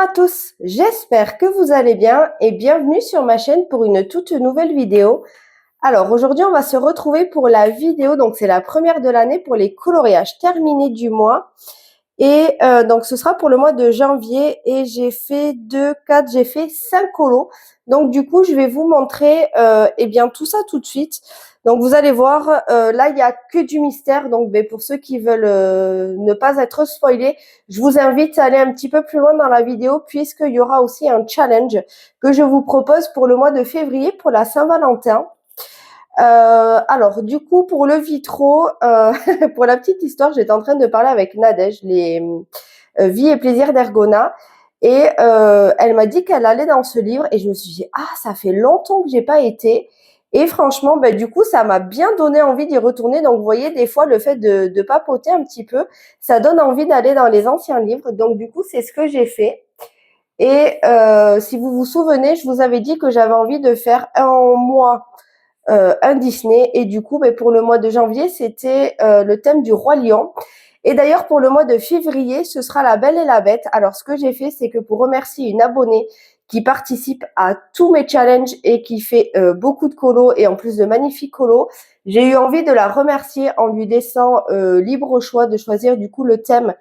à tous, j'espère que vous allez bien et bienvenue sur ma chaîne pour une toute nouvelle vidéo. Alors aujourd'hui on va se retrouver pour la vidéo, donc c'est la première de l'année pour les coloriages terminés du mois. Et donc ce sera pour le mois de janvier et j'ai fait 5 colos. Donc du coup je vais vous montrer eh bien tout ça tout de suite. Donc vous allez voir, là il n'y a que du mystère. Donc pour ceux qui veulent ne pas être spoilés, je vous invite à aller un petit peu plus loin dans la vidéo puisqu'il y aura aussi un challenge que je vous propose pour le mois de février pour la Saint-Valentin. Alors, du coup, pour le vitro, pour la petite histoire, j'étais en train de parler avec Nadège, les Vie et plaisir d'Ergona, et elle m'a dit qu'elle allait dans ce livre, et je me suis dit, ah, ça fait longtemps que j'ai pas été, et franchement, du coup, ça m'a bien donné envie d'y retourner. Donc, vous voyez, des fois, le fait de papoter un petit peu, ça donne envie d'aller dans les anciens livres. Donc, du coup, c'est ce que j'ai fait. Et si vous vous souvenez, je vous avais dit que j'avais envie de faire un mois un Disney. Et du coup, pour le mois de janvier, c'était le thème du Roi Lion. Et d'ailleurs, pour le mois de février, ce sera La Belle et la Bête. Alors, ce que j'ai fait, c'est que pour remercier une abonnée qui participe à tous mes challenges et qui fait beaucoup de colos et en plus de magnifiques colos, j'ai eu envie de la remercier en lui laissant libre choix de choisir du coup le thème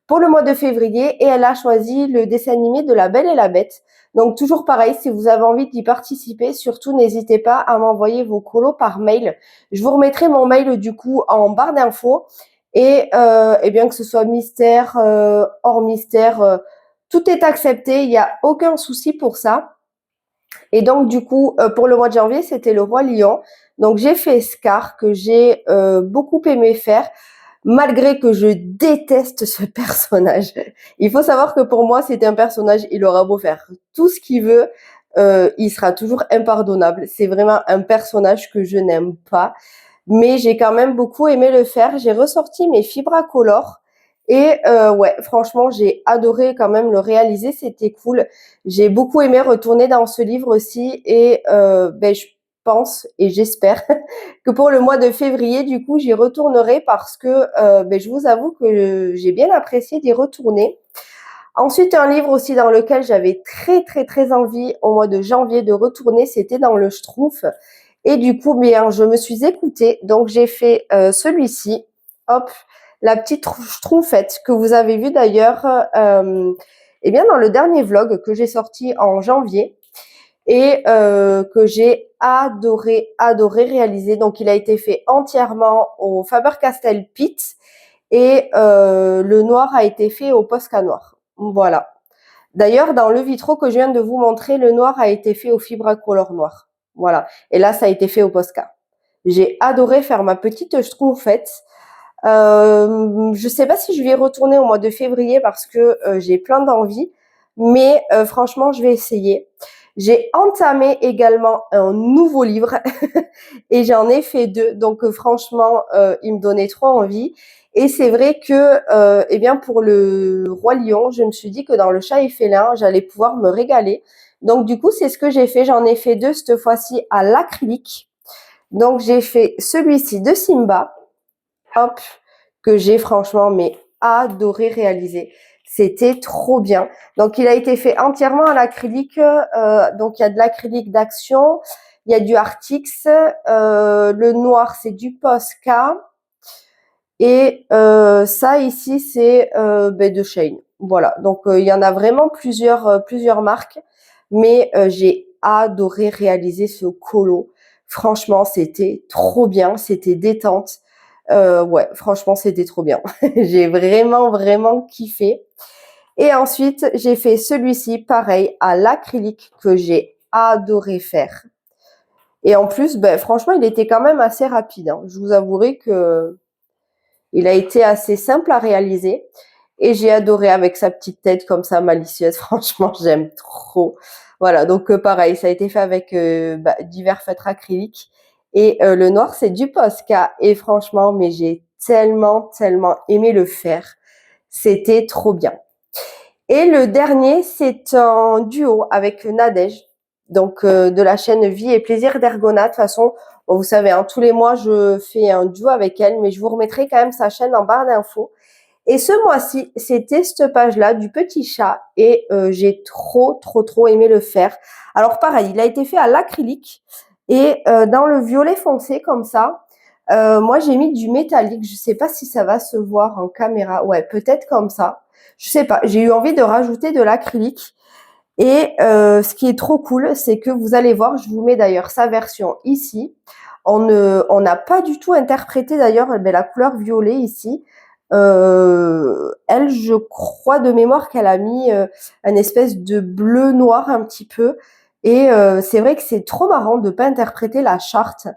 pour le mois de février et elle a choisi le dessin animé de La Belle et la Bête. Donc toujours pareil, si vous avez envie d'y participer, surtout n'hésitez pas à m'envoyer vos colos par mail. Je vous remettrai mon mail du coup en barre d'infos et bien que ce soit mystère, hors mystère, tout est accepté, il n'y a aucun souci pour ça. Et donc du coup, pour le mois de janvier, c'était le Roi Lion. Donc j'ai fait Scar que j'ai beaucoup aimé faire. Malgré que je déteste ce personnage. Il faut savoir que pour moi, c'est un personnage, il aura beau faire tout ce qu'il veut, il sera toujours impardonnable. C'est vraiment un personnage que je n'aime pas. Mais j'ai quand même beaucoup aimé le faire. J'ai ressorti mes Fibracolor. Et ouais, franchement, j'ai adoré quand même le réaliser. C'était cool. J'ai beaucoup aimé retourner dans ce livre aussi. Et je pense et j'espère que pour le mois de février, du coup, j'y retournerai parce que je vous avoue que j'ai bien apprécié d'y retourner. Ensuite, un livre aussi dans lequel j'avais très, très, très envie au mois de janvier de retourner, c'était dans le Schtroumpf. Et du coup, je me suis écoutée. Donc, j'ai fait celui-ci. Hop, la petite Schtroumpfette que vous avez vu d'ailleurs dans le dernier vlog que j'ai sorti en janvier et que j'ai adoré réaliser. Donc, il a été fait entièrement au Faber-Castell Pitt et le noir a été fait au Posca noir. Voilà. D'ailleurs, dans le vitro que je viens de vous montrer, le noir a été fait au Fibracolor noir. Voilà. Et là, ça a été fait au Posca. J'ai adoré faire ma petite Schtroumpfette. Je sais pas si je vais y retourner au mois de février parce que j'ai plein d'envie, mais franchement, je vais essayer. J'ai entamé également un nouveau livre et j'en ai fait 2. Donc franchement, il me donnait trop envie. Et c'est vrai que pour le Roi Lion, je me suis dit que dans le Chat et Félin, j'allais pouvoir me régaler. Donc du coup, c'est ce que j'ai fait. J'en ai fait 2 cette fois-ci à l'acrylique. Donc j'ai fait celui-ci de Simba. Hop, que j'ai franchement adoré réaliser. C'était trop bien. Donc, il a été fait entièrement à l'acrylique. Donc, il y a de l'acrylique d'action. Il y a du Artix. Le noir, c'est du Posca. Et ça, ici, c'est de Shane. Voilà. Donc, il y en a vraiment plusieurs marques. Mais j'ai adoré réaliser ce colo. Franchement, c'était trop bien. C'était détente. Ouais, franchement, c'était trop bien. J'ai vraiment kiffé. Et ensuite, j'ai fait celui-ci, pareil, à l'acrylique, que j'ai adoré faire. Et en plus, franchement, il était quand même assez rapide, hein. Je vous avouerai que il a été assez simple à réaliser. Et j'ai adoré avec sa petite tête comme ça, malicieuse. Franchement, j'aime trop. Voilà, donc pareil, ça a été fait avec divers feutres acryliques. Et le noir, c'est du Posca. Et franchement, j'ai tellement aimé le faire. C'était trop bien. Et le dernier, c'est un duo avec Nadège, donc de la chaîne Vie et plaisir d'Ergona. De toute façon, bon, vous savez, hein, tous les mois, je fais un duo avec elle, mais je vous remettrai quand même sa chaîne en barre d'infos. Et ce mois-ci, c'était cette page-là du petit chat et j'ai trop aimé le faire. Alors pareil, il a été fait à l'acrylique et dans le violet foncé comme ça. Moi, j'ai mis du métallique. Je sais pas si ça va se voir en caméra. Ouais, peut-être comme ça. Je sais pas. J'ai eu envie de rajouter de l'acrylique. Et ce qui est trop cool, c'est que vous allez voir, je vous mets d'ailleurs sa version ici. On n'a pas du tout interprété d'ailleurs la couleur violet ici. Elle, je crois de mémoire qu'elle a mis un espèce de bleu noir un petit peu. Et c'est vrai que c'est trop marrant de pas interpréter la charte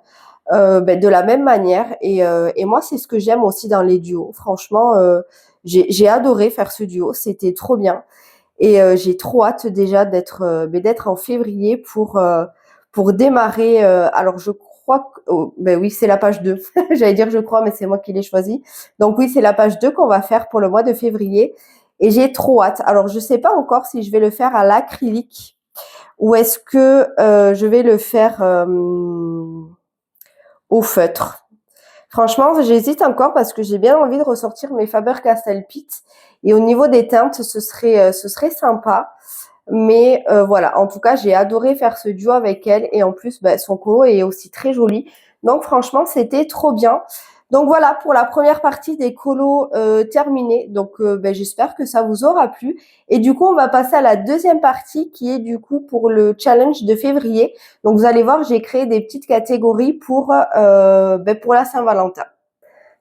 de la même manière. Et moi, c'est ce que j'aime aussi dans les duos. Franchement, j'ai adoré faire ce duo. C'était trop bien. Et j'ai trop hâte déjà d'être en février pour démarrer. Alors je crois que oui, c'est la page 2. J'allais dire je crois, mais c'est moi qui l'ai choisi. Donc oui, c'est la page 2 qu'on va faire pour le mois de février. Et j'ai trop hâte. Alors je sais pas encore si je vais le faire à l'acrylique ou est-ce que je vais le faire au feutre. Franchement, j'hésite encore parce que j'ai bien envie de ressortir mes Faber-Castell Pitt. Et au niveau des teintes, ce serait sympa. Mais voilà, en tout cas, j'ai adoré faire ce duo avec elle. Et en plus, son colo est aussi très joli. Donc franchement, c'était trop bien. Donc voilà pour la première partie des colos terminés. Donc j'espère que ça vous aura plu. Et du coup, on va passer à la deuxième partie qui est du coup pour le challenge de février. Donc vous allez voir, j'ai créé des petites catégories pour la Saint-Valentin.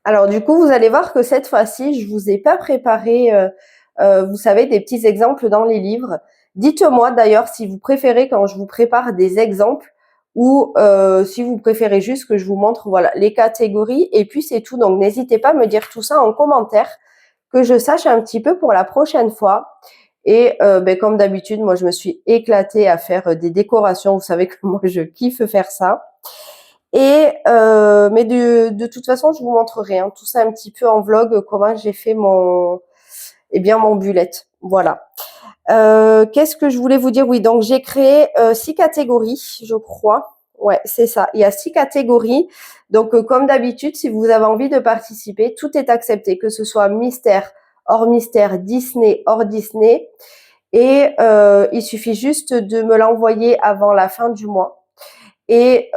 Alors du coup, vous allez voir que cette fois-ci, je vous ai pas préparé, vous savez, des petits exemples dans les livres. Dites-moi d'ailleurs si vous préférez quand je vous prépare des exemples ou si vous préférez juste que je vous montre voilà les catégories et puis c'est tout. Donc n'hésitez pas à me dire tout ça en commentaire que je sache un petit peu pour la prochaine fois. Et comme d'habitude, moi je me suis éclatée à faire des décorations. Vous savez que moi je kiffe faire ça. Et mais de toute façon, je vous montrerai tout ça un petit peu en vlog comment j'ai fait mon bullet. Voilà. Qu'est-ce que je voulais vous dire? Oui, donc j'ai créé 6 catégories, je crois. Ouais, c'est ça. Il y a 6 catégories. Donc comme d'habitude, si vous avez envie de participer, tout est accepté, que ce soit mystère, hors mystère, Disney, hors Disney. Et il suffit juste de me l'envoyer avant la fin du mois. Et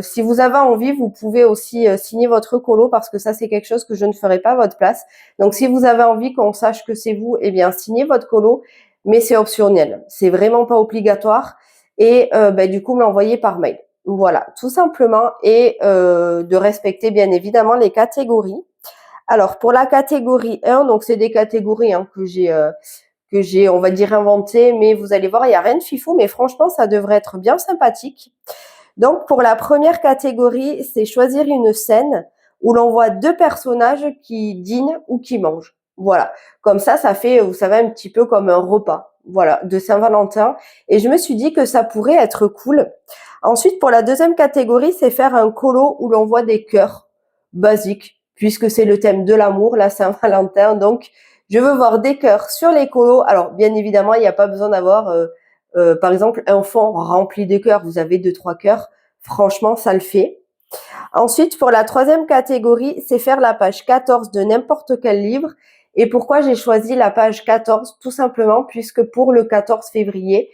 si vous avez envie, vous pouvez aussi signer votre colo parce que ça, c'est quelque chose que je ne ferai pas à votre place. Donc, si vous avez envie qu'on sache que c'est vous, eh bien, signez votre colo, mais c'est optionnel. C'est vraiment pas obligatoire. Et du coup, me l'envoyer par mail. Voilà, tout simplement. Et de respecter, bien évidemment, les catégories. Alors, pour la catégorie 1, donc c'est des catégories que j'ai, on va dire, inventé, mais vous allez voir, il n'y a rien de fifou, mais franchement, ça devrait être bien sympathique. Donc, pour la première catégorie, c'est choisir une scène où l'on voit 2 personnages qui dînent ou qui mangent. Voilà. Comme ça fait, vous savez, un petit peu comme un repas. Voilà, de Saint-Valentin. Et je me suis dit que ça pourrait être cool. Ensuite, pour la deuxième catégorie, c'est faire un colo où l'on voit des cœurs basiques, puisque c'est le thème de l'amour, la Saint-Valentin. Donc, je veux voir des cœurs sur les colos. Alors, bien évidemment, il n'y a pas besoin d'avoir, par exemple, un fond rempli de cœurs. Vous avez 2-3 cœurs. Franchement, ça le fait. Ensuite, pour la troisième catégorie, c'est faire la page 14 de n'importe quel livre. Et pourquoi j'ai choisi la page 14? Tout simplement puisque pour le 14 février,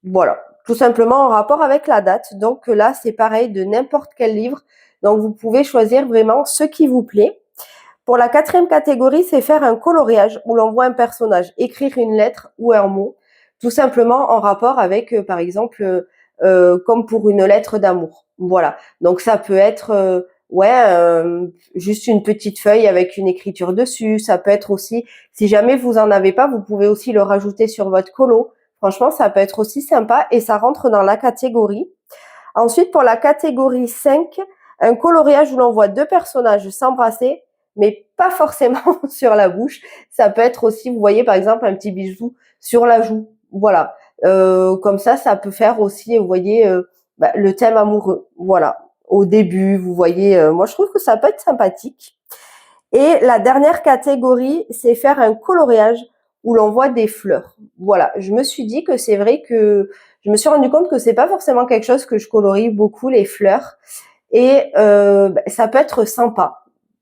voilà, tout simplement en rapport avec la date. Donc là, c'est pareil de n'importe quel livre. Donc vous pouvez choisir vraiment ce qui vous plaît. Pour la quatrième catégorie, c'est faire un coloriage où l'on voit un personnage écrire une lettre ou un mot, tout simplement en rapport avec, par exemple, comme pour une lettre d'amour. Voilà. Donc ça peut être, juste une petite feuille avec une écriture dessus. Ça peut être aussi, si jamais vous en avez pas, vous pouvez aussi le rajouter sur votre colo. Franchement, ça peut être aussi sympa et ça rentre dans la catégorie. Ensuite, pour la catégorie 5, un coloriage où l'on voit 2 personnages s'embrasser, mais pas forcément sur la bouche. Ça peut être aussi, vous voyez, par exemple, un petit bisou sur la joue. Voilà. Comme ça peut faire aussi, vous voyez, le thème amoureux. Voilà. Au début, vous voyez, moi, je trouve que ça peut être sympathique. Et la dernière catégorie, c'est faire un coloriage où l'on voit des fleurs. Voilà, je me suis dit que c'est vrai que je me suis rendu compte que c'est pas forcément quelque chose que je colorie beaucoup les fleurs et ça peut être sympa.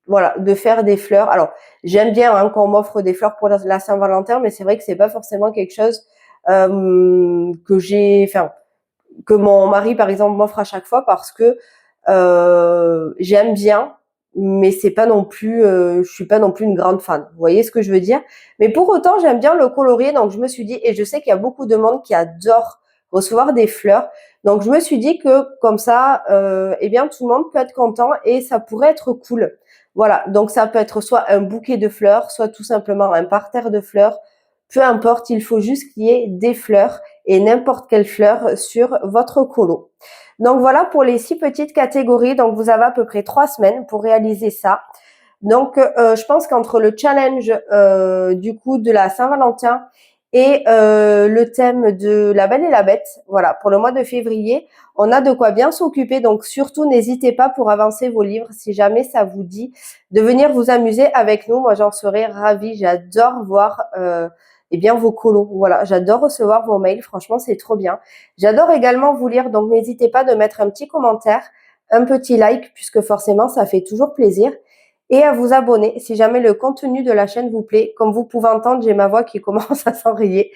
voilà, de faire des fleurs. Alors, j'aime bien hein, qu'on m'offre des fleurs pour la Saint-Valentin, mais c'est vrai que c'est pas forcément quelque chose que mon mari, par exemple, m'offre à chaque fois parce que j'aime bien, mais c'est pas non plus, je suis pas non plus une grande fan. Vous voyez ce que je veux dire? Mais pour autant, j'aime bien le colorier, donc je me suis dit, et je sais qu'il y a beaucoup de monde qui adore recevoir des fleurs, donc je me suis dit que comme ça, eh bien tout le monde peut être content et ça pourrait être cool. Voilà, donc ça peut être soit un bouquet de fleurs, soit tout simplement un parterre de fleurs. Peu importe, il faut juste qu'il y ait des fleurs et n'importe quelle fleur sur votre colo. Donc voilà pour les 6 petites catégories. Donc vous avez à peu près 3 semaines pour réaliser ça. Donc je pense qu'entre le challenge du coup de la Saint-Valentin et le thème de la Belle et la Bête, voilà, pour le mois de février, on a de quoi bien s'occuper. Donc surtout, n'hésitez pas pour avancer vos livres si jamais ça vous dit de venir vous amuser avec nous. Moi, j'en serais ravie. J'adore voir eh bien vos colos. Voilà, j'adore recevoir vos mails. Franchement, c'est trop bien. J'adore également vous lire. Donc n'hésitez pas de mettre un petit commentaire, un petit like, puisque forcément, ça fait toujours plaisir et à vous abonner si jamais le contenu de la chaîne vous plaît. Comme vous pouvez entendre, j'ai ma voix qui commence à s'enrayer.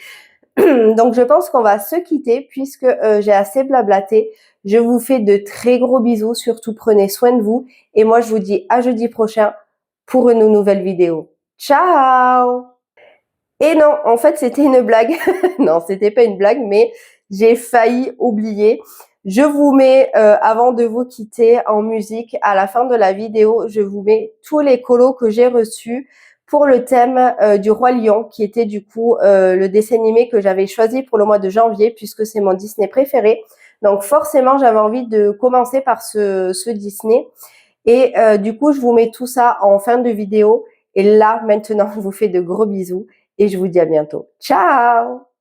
Donc je pense qu'on va se quitter puisque j'ai assez blablaté. Je vous fais de très gros bisous, surtout prenez soin de vous et moi je vous dis à jeudi prochain pour une nouvelle vidéo. Ciao! Et non, en fait c'était une blague. Non, c'était pas une blague, mais j'ai failli oublier. Je vous mets, avant de vous quitter, en musique, à la fin de la vidéo, je vous mets tous les colos que j'ai reçus pour le thème du Roi Lion, qui était du coup le dessin animé que j'avais choisi pour le mois de janvier, puisque c'est mon Disney préféré. Donc forcément, j'avais envie de commencer par ce Disney. Et du coup, je vous mets tout ça en fin de vidéo. Et là, maintenant, je vous fais de gros bisous et je vous dis à bientôt. Ciao!